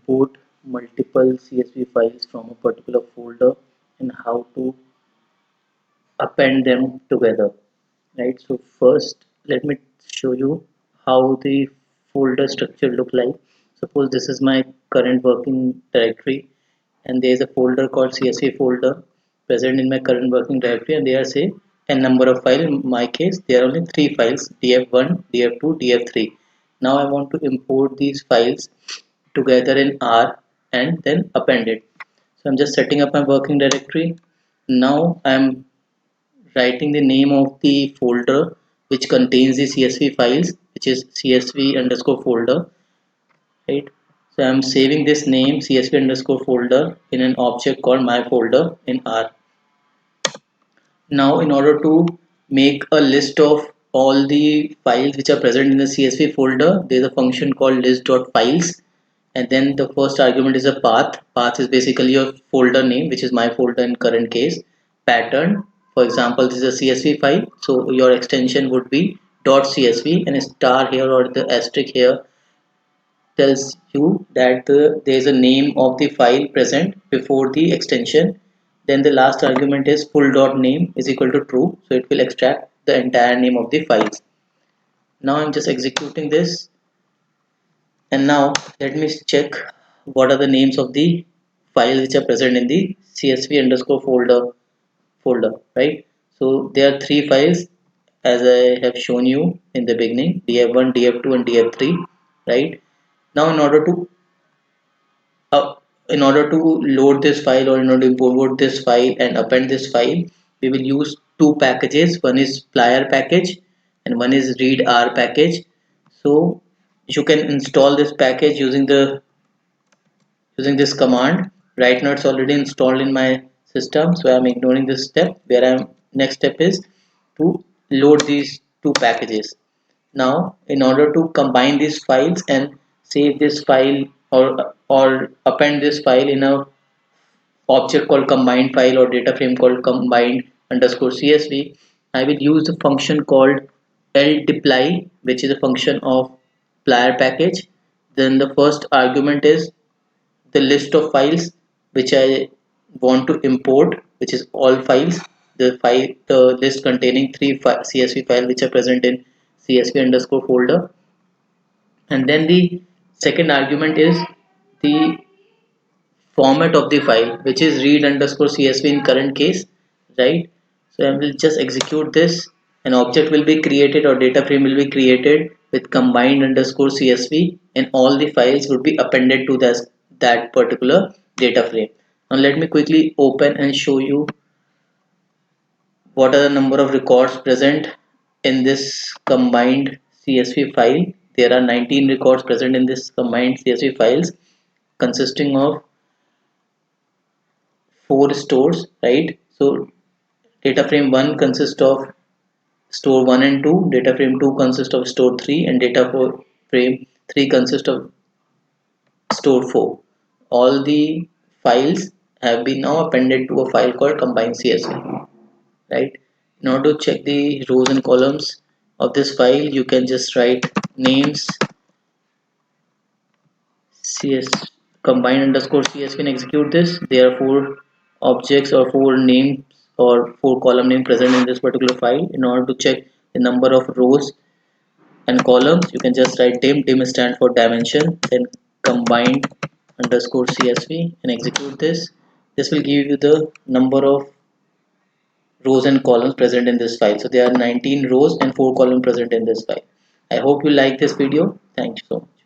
import multiple CSV files from a particular folder and how to append them together, right? So first let me show you how the folder structure look like. Suppose this is my current working directory and there is a folder called CSV folder present in my current working directory, and there are say a number of files. In my case there are only three files: df1, df2, df3. Now I want to import these files together in R and then append it. So I'm just setting up my working directory. Now I'm writing the name of the folder which contains the CSV files, which is CSV underscore folder, right? So I'm saving this name CSV underscore folder in an object called my folder in R. Now in order to make a list of all the files which are present in the CSV folder, there is a function called list.files, and then the first argument is a path. Path is basically your folder name, which is my folder in current case. Pattern, for example, this is a CSV file, so your extension would be .csv, and a star here or the asterisk here tells you that there is a name of the file present before the extension. Then the last argument is full dot name is equal to true, so it will extract the entire name of the files. Now I'm just executing this, and now let me check what are the names of the files which are present in the CSV underscore folder, right? So there are three files as I have shown you in the beginning: df1, df2, and df3, right? Now uh, in order to load this file, or in order to import this file and append this file, we will use two packages. One is plier package and one is readr package. So you can install this package using this command. Right now it's already installed in my system, so I'm ignoring this step. Where I'm next step is to load these two packages. Now in order to combine these files and save this file, or append this file in a object called combined file or data frame called combined underscore CSV, I will use the function called ldply, which is a function of plier package. Then the first argument is the list of files which I want to import, which is all files, the list containing CSV files which are present in CSV underscore folder. And then the second argument is the format of the file, which is read underscore CSV in current case, right? So I will just execute this. An object will be created or data frame will be created with combined underscore CSV, and all the files would be appended to that particular data frame. Now let me quickly open and show you what are the number of records present in this combined CSV file. There are 19 records present in this combined CSV files, consisting of four stores, right? So data frame 1 consists of store 1 and 2, data frame 2 consists of store 3, and frame 3 consists of store 4. All the files have been now appended to a file called combined CSV, right? In order to check the rows and columns of this file, you can just write names cs combine underscore CSV and execute this. There are four objects or four names or four column name present in this particular file. In order to check the number of rows and columns, you can just write dim stands for dimension, then combine underscore CSV and execute this. This will give you the number of rows and columns present in this file. So there are 19 rows and 4 columns present in this file. I hope you like this video. Thank you so much.